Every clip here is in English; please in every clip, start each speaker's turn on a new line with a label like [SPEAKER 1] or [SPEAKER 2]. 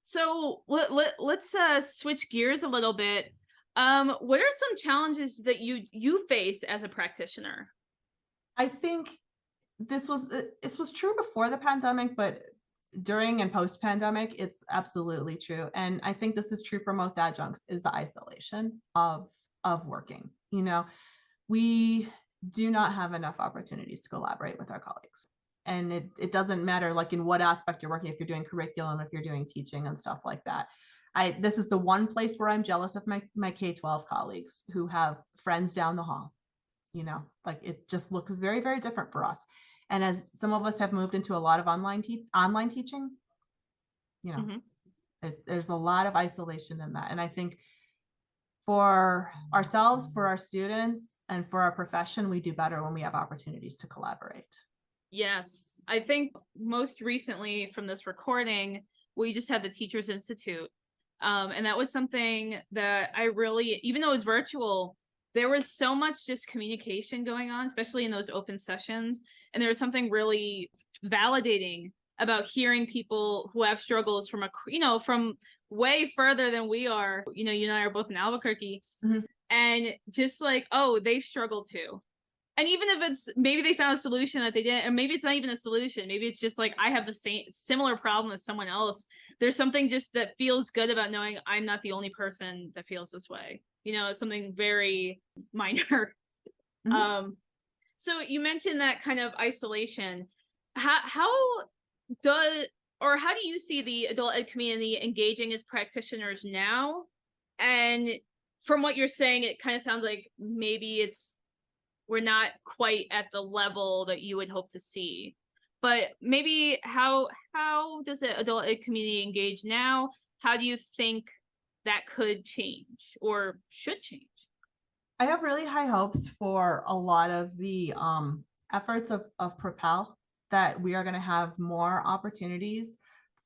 [SPEAKER 1] So let's switch gears a little bit. What are some challenges that you face as a practitioner?
[SPEAKER 2] I think this was true before the pandemic, but during and post pandemic, it's absolutely true. And I think this is true for most adjuncts is the isolation of working. We do not have enough opportunities to collaborate with our colleagues. And it doesn't matter like in what aspect you're working, if you're doing curriculum, if you're doing teaching and stuff like that. This is the one place where I'm jealous of my K-12 colleagues who have friends down the hall. Like it just looks very, very different for us. And as some of us have moved into a lot of online teaching, you know,
[SPEAKER 1] Mhm.
[SPEAKER 2] there's a lot of isolation in that. And I think for ourselves, for our students, and for our profession, we do better when we have opportunities to collaborate.
[SPEAKER 1] Yes, I think most recently from this recording, we just had the Teachers Institute. And that was something that I really, even though it was virtual, there was so much just communication going on, especially in those open sessions. And there was something really validating about hearing people who have struggles from from way further than we are. You and I are both in Albuquerque,
[SPEAKER 2] Mhm.
[SPEAKER 1] and just like, oh, they've struggled too. And even if it's maybe they found a solution that they didn't, or maybe it's not even a solution, maybe it's just like I have the same similar problem as someone else. There's something just that feels good about knowing I'm not the only person that feels this way. It's something very minor.
[SPEAKER 2] Mhm.
[SPEAKER 1] Um, so you mentioned that kind of isolation. How does or how do you see the adult ed community engaging as practitioners now? And from what you're saying, it kind of sounds like maybe we're not quite at the level that you would hope to see. But maybe how does the adult ed community engage now? How do you think that could change or should change?
[SPEAKER 2] I have really high hopes for a lot of the efforts of Propel that we are going to have more opportunities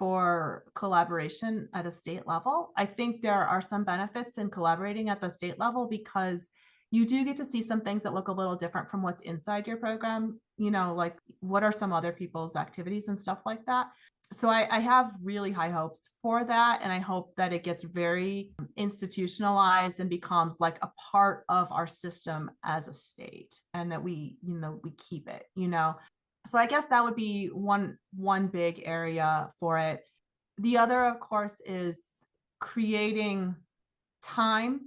[SPEAKER 2] for collaboration at a state level. I think there are some benefits in collaborating at the state level because you do get to see some things that look a little different from what's inside your program, like what are some other people's activities and stuff like that. So I have really high hopes for that. And I hope that it gets very institutionalized and becomes like a part of our system as a state and that we keep it. So I guess that would be one big area for it. The other, of course, is creating time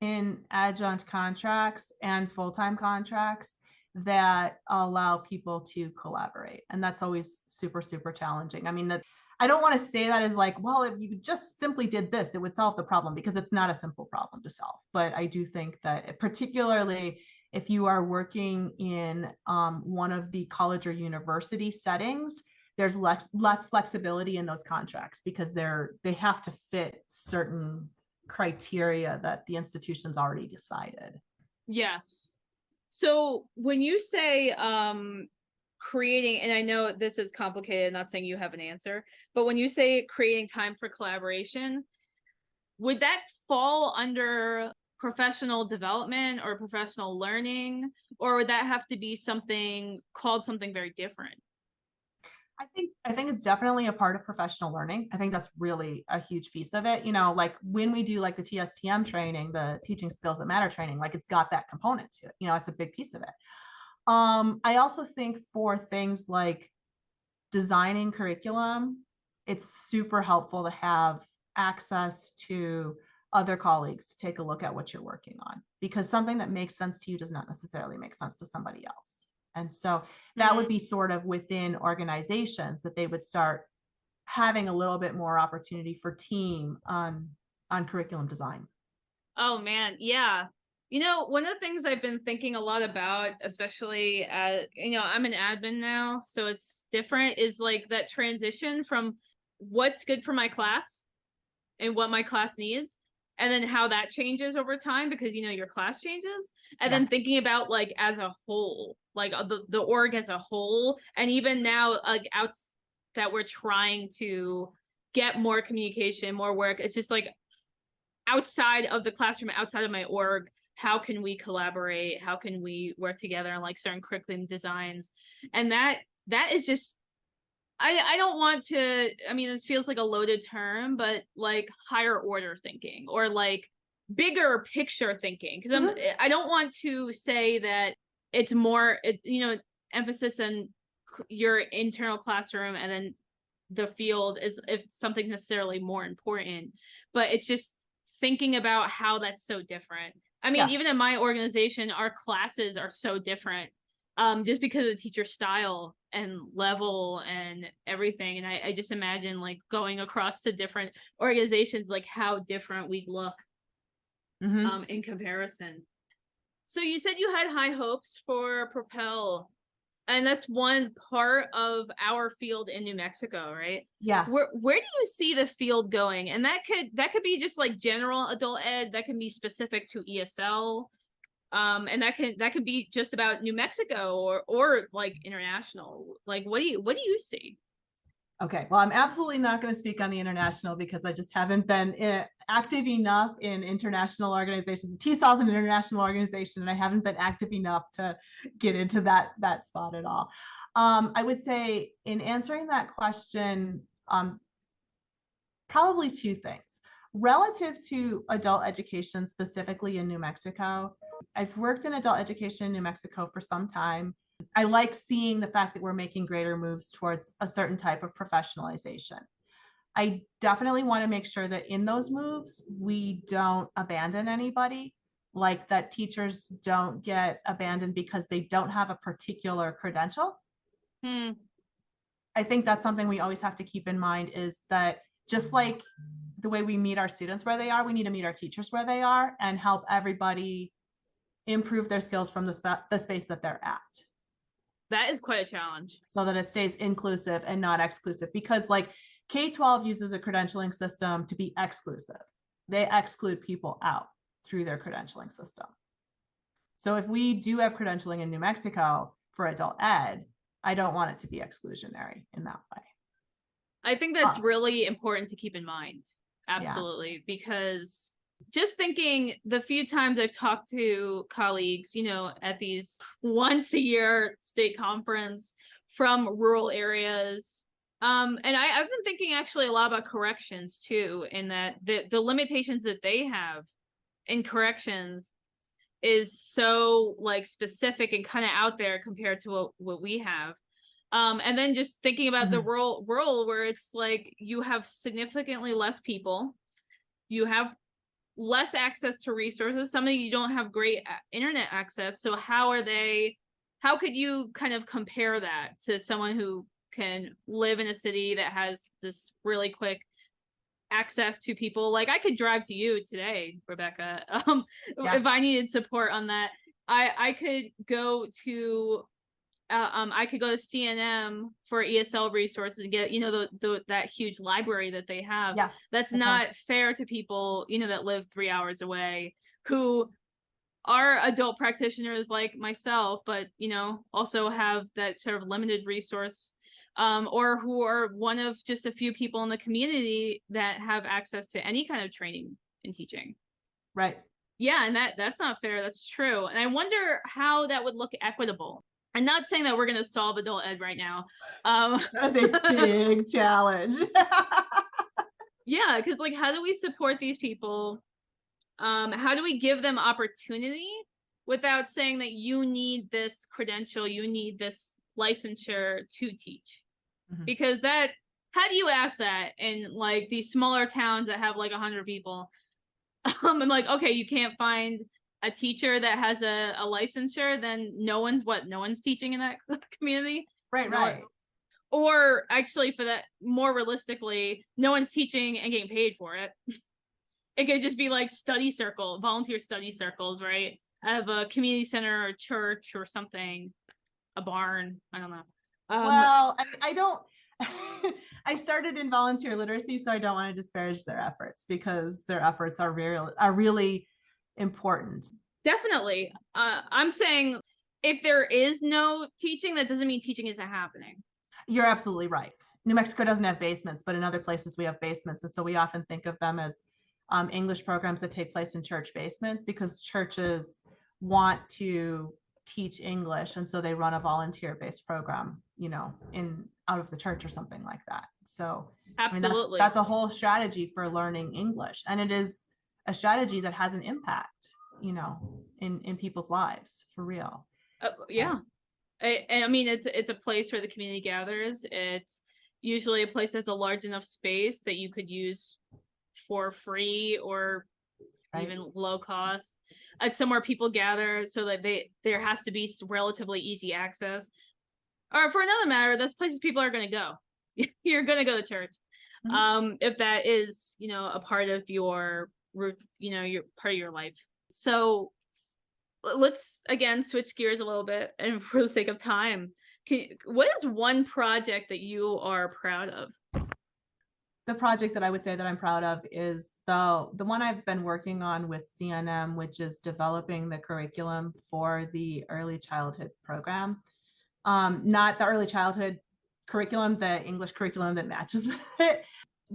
[SPEAKER 2] in adjunct contracts and full-time contracts that allow people to collaborate. And that's always super, super challenging. I mean, I don't want to say that as like, well, if you just simply did this, it would solve the problem because it's not a simple problem to solve. But I do think that particularly if you are working in one of the college or university settings, there's less flexibility in those contracts because they have to fit certain criteria that the institution's already decided.
[SPEAKER 1] Yes. So when you say creating, and I know this is complicated, not saying you have an answer, but when you say creating time for collaboration, would that fall under professional development or professional learning, or would that have to be something called something very different?
[SPEAKER 2] I think it's definitely a part of professional learning. I think that's really a huge piece of it. Like when we do like the TSTM training, the teaching skills that matter training, like it's got that component to it. It's a big piece of it. I also think for things like designing curriculum, it's super helpful to have access to other colleagues to take a look at what you're working on because something that makes sense to you does not necessarily make sense to somebody else. And so that would
[SPEAKER 1] Mhm.
[SPEAKER 2] be sort of within organizations that they would start having a little bit more opportunity for team on curriculum design.
[SPEAKER 1] Oh man, yeah. One of the things I've been thinking a lot about, especially I'm an admin now, so it's different, is like that transition from what's good for my class and what my class needs, and then how that changes over time because your class changes, and
[SPEAKER 2] Yeah.
[SPEAKER 1] then thinking about like as a whole, like the org as a whole, and even now like outs that we're trying to get more communication, more work. It's just like outside of the classroom, outside of my org, how can we collaborate? How can we work together on like certain curriculum designs? And that is just, I don't want to, I mean, this feels like a loaded term, but like higher order thinking or like bigger picture thinking. Because
[SPEAKER 2] Mhm.
[SPEAKER 1] I don't want to say that it's more, emphasis on your internal classroom and then the field is if something's necessarily more important, but it's just thinking about how that's so different. I mean,
[SPEAKER 2] Yeah.
[SPEAKER 1] even in my organization, our classes are so different, just because of the teacher style and level and everything. And I just imagine like going across to different organizations, like how different we look
[SPEAKER 2] Mhm.
[SPEAKER 1] in comparison. So you said you had high hopes for Propel, and that's one part of our field in New Mexico, right?
[SPEAKER 2] Yeah.
[SPEAKER 1] Where do you see the field going? And that could be just like general adult ed, that can be specific to ESL. And that could be just about New Mexico or like international. Like what do you see?
[SPEAKER 2] Okay, well, I'm absolutely not going to speak on the international because I just haven't been active enough in international organizations. TESOL is an international organization, and I haven't been active enough to get into that spot at all. I would say in answering that question, probably two things. Relative to adult education, specifically in New Mexico, I've worked in adult education in New Mexico for some time. I like seeing the fact that we're making greater moves towards a certain type of professionalization. I definitely want to make sure that in those moves, we don't abandon anybody, like that teachers don't get abandoned because they don't have a particular credential.
[SPEAKER 1] Hmm.
[SPEAKER 2] I think that's something we always have to keep in mind is that just like the way we meet our students where they are, we need to meet our teachers where they are and help everybody improve their skills from the space that they're at
[SPEAKER 1] That is quite a challenge.
[SPEAKER 2] so that it stays inclusive and not exclusive. Because like K-12 uses a credentialing system to be exclusive. They exclude people out through their credentialing system. So if we do have credentialing in New Mexico for adult ed, I don't want it to be exclusionary in that way.
[SPEAKER 1] I think that's really important to keep in mind.
[SPEAKER 2] Yeah.
[SPEAKER 1] Absolutely. Because just thinking the few times I've talked to colleagues, at these once a year state conference from rural areas. And I've been thinking actually a lot about corrections too, in that the limitations that they have in corrections is so like specific and kind of out there compared to what we have. And then just thinking about the
[SPEAKER 2] Mhm.
[SPEAKER 1] rural where it's like you have significantly less people, you have less access to resources. Some of you don't have great internet access. So how could you kind of compare that to someone who can live in a city that has this really quick access to people? Like I could drive to you today, Rebecca.
[SPEAKER 2] Yeah.
[SPEAKER 1] If I needed support on that, I could go to I could go to CNM for ESL resources and get, that huge library that they have.
[SPEAKER 2] Yeah.
[SPEAKER 1] That's
[SPEAKER 2] Okay.
[SPEAKER 1] not fair to people, that live 3 hours away who are adult practitioners like myself, but, also have that sort of limited resource, or who are one of just a few people in the community that have access to any kind of training and teaching.
[SPEAKER 2] Right.
[SPEAKER 1] Yeah, and that's not fair. That's true. And I wonder how that would look equitable. I'm not saying that we're going to solve adult ed right now.
[SPEAKER 2] That is a big challenge.
[SPEAKER 1] Yeah, because like, how do we support these people? How do we give them opportunity without saying that you need this credential, you need this licensure to teach?
[SPEAKER 2] Mhm.
[SPEAKER 1] Because how do you ask that in like these smaller towns that have like 100 people? I'm like, okay, you can't find a teacher that has a licensure, then no one's teaching in that community.
[SPEAKER 2] Right,
[SPEAKER 1] No,
[SPEAKER 2] right.
[SPEAKER 1] or actually for that, more realistically, no one's teaching and getting paid for it. It could just be like volunteer study circles, right? I have a community center or a church or something, a barn. I don't know.
[SPEAKER 2] Well, I don't. I started in volunteer literacy, so I don't want to disparage their efforts because their efforts are really important.
[SPEAKER 1] Definitely. I'm saying if there is no teaching, that doesn't mean teaching isn't happening.
[SPEAKER 2] You're absolutely right. New Mexico doesn't have basements, but in other places we have basements, and so we often think of them as English programs that take place in church basements because churches want to teach English. And so they run a volunteer-based program, in out of the church or something like that. So I mean,
[SPEAKER 1] Absolutely.
[SPEAKER 2] that's a whole strategy for learning English. And it is a strategy that has an impact, in people's lives for real.
[SPEAKER 1] Yeah. I mean, it's a place where the community gathers. It's usually a place that's a large enough space that you could use for free or
[SPEAKER 2] Right.
[SPEAKER 1] even low cost. It's somewhere people gather so that there has to be relatively easy access. Or for another matter, that's places people are going to go. You're going to go to church. If that is, a part of your root, your part of your life. So let's again switch gears a little bit, and for the sake of time, what is one project that you are proud of?
[SPEAKER 2] The project that I would say that I'm proud of is the one I've been working on with CNM, which is developing the curriculum for the early childhood program. Not the early childhood curriculum, the English curriculum that matches with it,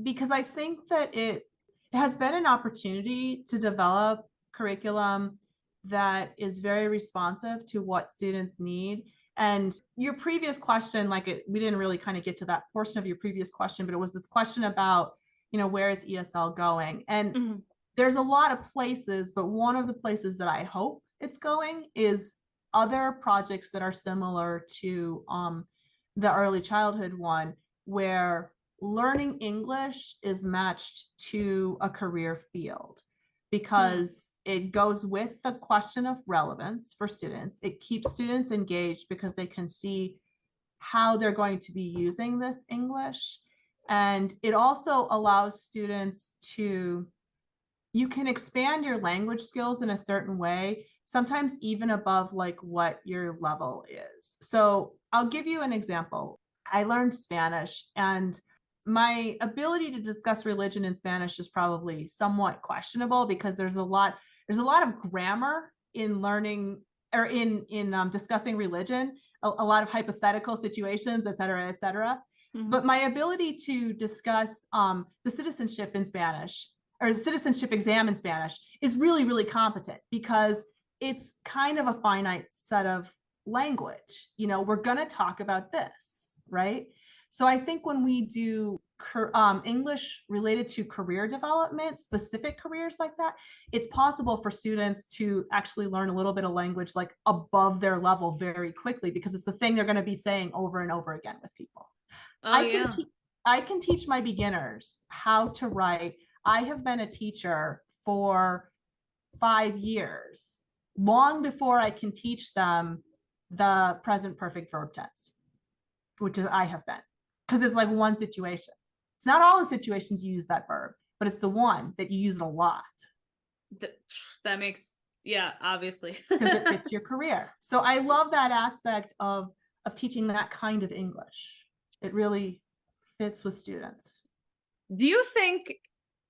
[SPEAKER 2] because I think that it has been an opportunity to develop curriculum that is very responsive to what students need. And your previous question, we didn't really kind of get to that portion of your previous question, but it was this question about, where is ESL going? And there's a lot of places, but one of the places that I hope it's going is other projects that are similar to the early childhood one, where learning English is matched to a career field, because it goes with the question of relevance for students. It keeps students engaged because they can see how they're going to be using this English. And it also allows students you can expand your language skills in a certain way, sometimes even above what your level is. So I'll give you an example. I learned Spanish, and my ability to discuss religion in Spanish is probably somewhat questionable because there's a lot of grammar in learning or in discussing religion, a lot of hypothetical situations, et cetera, et cetera. But my ability to discuss the citizenship in Spanish or the citizenship exam in Spanish is really, really competent because it's kind of a finite set of language. We're going to talk about this, right? So I think when we do English related to career development, specific careers like that, it's possible for students to actually learn a little bit of language above their level very quickly because it's the thing they're going to be saying over and over again with people. I can teach my beginners how to write. I have been a teacher for 5 years, long before I can teach them the present perfect verb tense, which is I have been, because it's one situation. It's not all the situations you use that verb, but it's the one that you use it a lot.
[SPEAKER 1] That makes, obviously.
[SPEAKER 2] Because it fits your career. So I love that aspect of teaching that kind of English. It really fits with students.
[SPEAKER 1] Do you think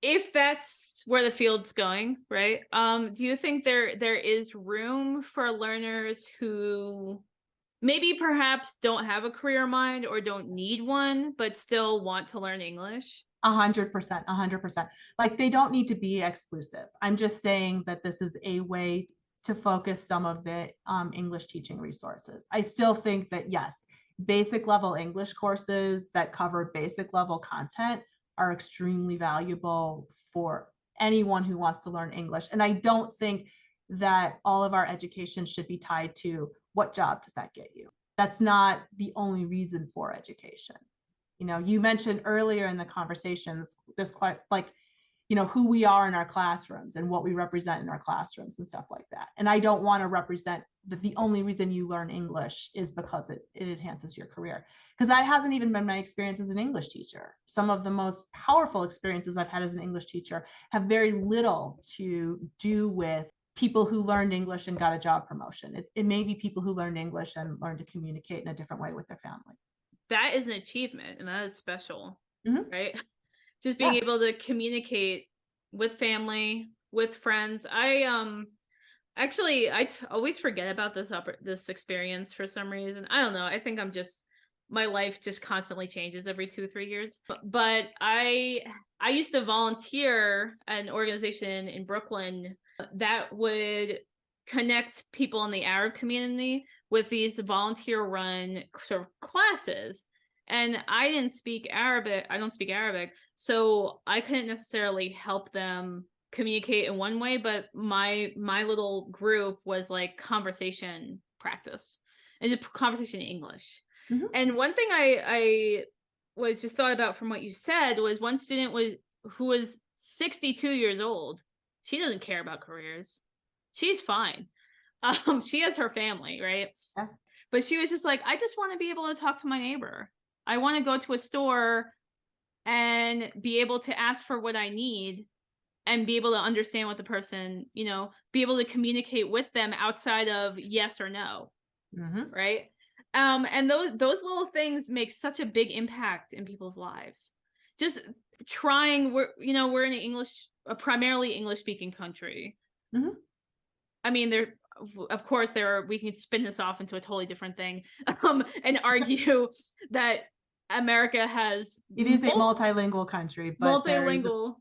[SPEAKER 1] if that's where the field's going, right? Do you think there is room for learners who maybe perhaps don't have a career mind or don't need one, but still want to learn English?
[SPEAKER 2] 100%, 100%. They don't need to be exclusive. I'm just saying that this is a way to focus some of the English teaching resources. I still think that, yes, basic level English courses that cover basic level content are extremely valuable for anyone who wants to learn English. And I don't think that all of our education should be tied to what job does that get you. That's not the only reason for education. You mentioned earlier in the conversation, this quite who we are in our classrooms and what we represent in our classrooms and stuff like that. And I don't want to represent that the only reason you learn English is because it enhances your career, because that hasn't even been my experience as an English teacher. Some of the most powerful experiences I've had as an English teacher have very little to do with people who learned English and got a job promotion. It may be people who learned English and learned to communicate in a different way with their family.
[SPEAKER 1] That is an achievement, and that is special, right? Just
[SPEAKER 2] Yeah.
[SPEAKER 1] being able to communicate with family, with friends. I always forget about this experience for some reason. I don't know. I think I'm just my life just constantly changes every 2 or 3 years. But I used to volunteer at an organization in Brooklyn that would connect people in the Arab community with these volunteer run sort of classes. And I didn't speak Arabic. I don't speak Arabic. So I couldn't necessarily help them communicate in one way, but my little group was like conversation practice and just conversation in English.
[SPEAKER 2] Mhm.
[SPEAKER 1] And one thing I was just thought about from what you said was one student was who was 62 years old. She doesn't care about careers. She's fine. She has her family, right?
[SPEAKER 2] Yeah.
[SPEAKER 1] But she was just like, I just want to be able to talk to my neighbor. I want to go to a store and be able to ask for what I need and be able to understand what the person, be able to communicate with them outside of yes or no,
[SPEAKER 2] Mhm.
[SPEAKER 1] right? And those little things make such a big impact in people's lives. Just trying, we're in a primarily English speaking country.
[SPEAKER 2] Mhm.
[SPEAKER 1] I mean, of course, we can spin this off into a totally different thing, and argue that America has
[SPEAKER 2] It is a multilingual country, but there is
[SPEAKER 1] multilingual.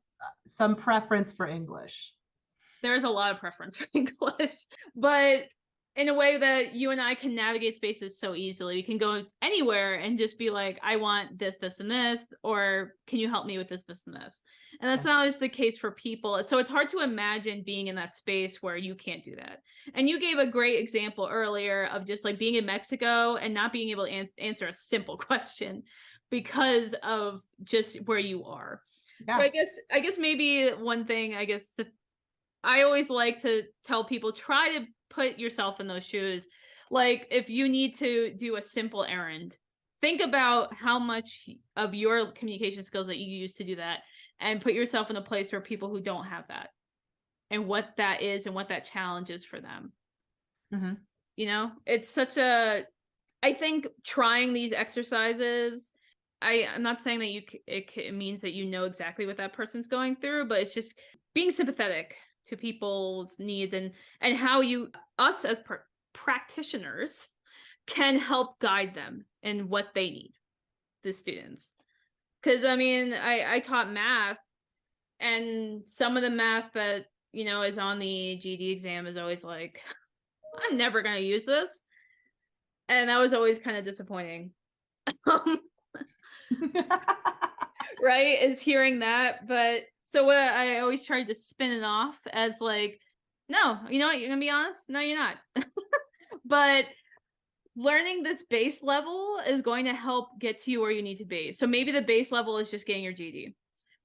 [SPEAKER 2] some preference for English.
[SPEAKER 1] There's a lot of preference for English, but in a way that you and I can navigate spaces so easily. You can go anywhere and just be like, I want this, this, and this, or can you help me with this, this, and this? And that's
[SPEAKER 2] Yes.
[SPEAKER 1] not always the case for people. So it's hard to imagine being in that space where you can't do that. And you gave a great example earlier of just like being in Mexico and not being able to answer a simple question because of just where you are. So
[SPEAKER 2] Yeah.
[SPEAKER 1] I guess maybe one thing I always like to tell people, try to put yourself in those shoes. Like if you need to do a simple errand, think about how much of your communication skills that you use to do that and put yourself in a place where people who don't have that and what that is and what that challenge is for them.
[SPEAKER 2] Mhm.
[SPEAKER 1] It's such I think trying these exercises, I'm not saying that it means that you know exactly what that person's going through, but it's just being sympathetic to people's needs and how us as practitioners can help guide them in what they need, the students. Because I mean, I taught math, and some of the math that is on the GD exam is always like, I'm never gonna use this, and that was always kind of disappointing. Right, is hearing that. But so what I always tried to spin it off as like, no, you know what, you're gonna be honest, no, you're not. But learning this base level is going to help get to you where you need to be. So maybe the base level is just getting your GD,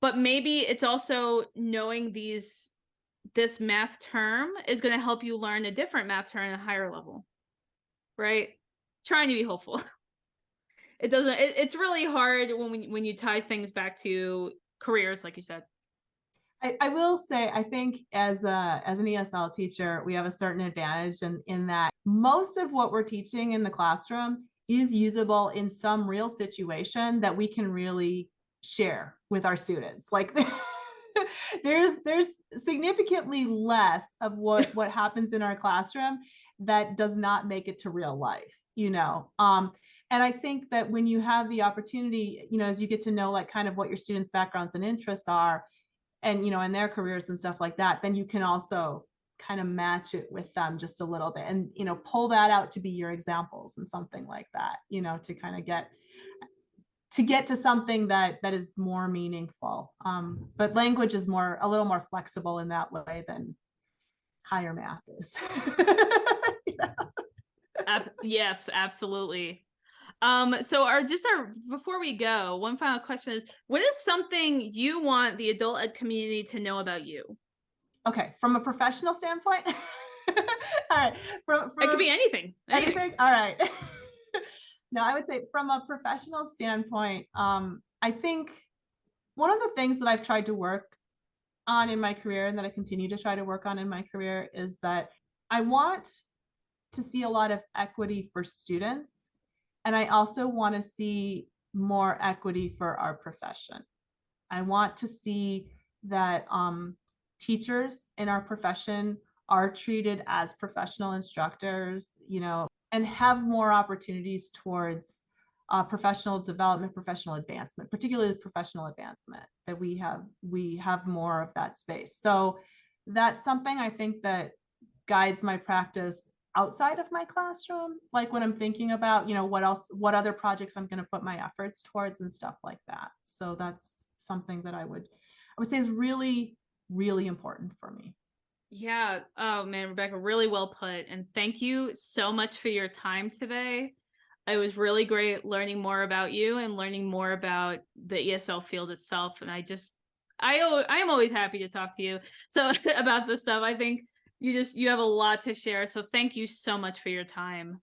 [SPEAKER 1] but maybe it's also knowing this math term is going to help you learn a different math term at a higher level, right? Trying to be hopeful. It's really hard when you tie things back to careers, like you said.
[SPEAKER 2] I will say, I think as an ESL teacher, we have a certain advantage in that most of what we're teaching in the classroom is usable in some real situation that we can really share with our students. Like there's significantly less of what happens in our classroom that does not make it to real life, and I think that when you have the opportunity, as you get to know like kind of what your students' backgrounds and interests are, and in their careers and stuff like that, then you can also kind of match it with them just a little bit and pull that out to be your examples and something like that, to kind of get to something that is more meaningful. But language is a little more flexible in that way than higher math is.
[SPEAKER 1] Yes, absolutely. So before we go, one final question is, what is something you want the adult ed community to know about you?
[SPEAKER 2] Okay, from a professional standpoint. All right.
[SPEAKER 1] It could be anything.
[SPEAKER 2] Anything? All right. No, I would say from a professional standpoint, I think one of the things that I've tried to work on in my career and that I continue to try to work on in my career is that I want to see a lot of equity for students. And I also want to see more equity for our profession. I want to see that teachers in our profession are treated as professional instructors, and have more opportunities towards professional development, professional advancement, particularly professional advancement, that we have more of that space. So that's something I think that guides my practice outside of my classroom, like when I'm thinking about, what other projects I'm going to put my efforts towards and stuff like that. So that's something that I would say is really, really important for me.
[SPEAKER 1] Yeah. Oh man, Rebecca, really well put. And thank you so much for your time today. It was really great learning more about you and learning more about the ESL field itself. And I am always happy to talk to you. So about this stuff, I think you have a lot to share. So thank you so much for your time.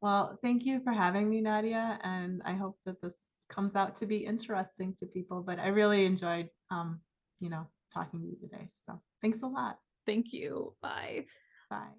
[SPEAKER 2] Well, thank you for having me, Nadia, and I hope that this comes out to be interesting to people. But I really enjoyed, talking to you today. So thanks a lot.
[SPEAKER 1] Thank you. Bye.
[SPEAKER 2] Bye.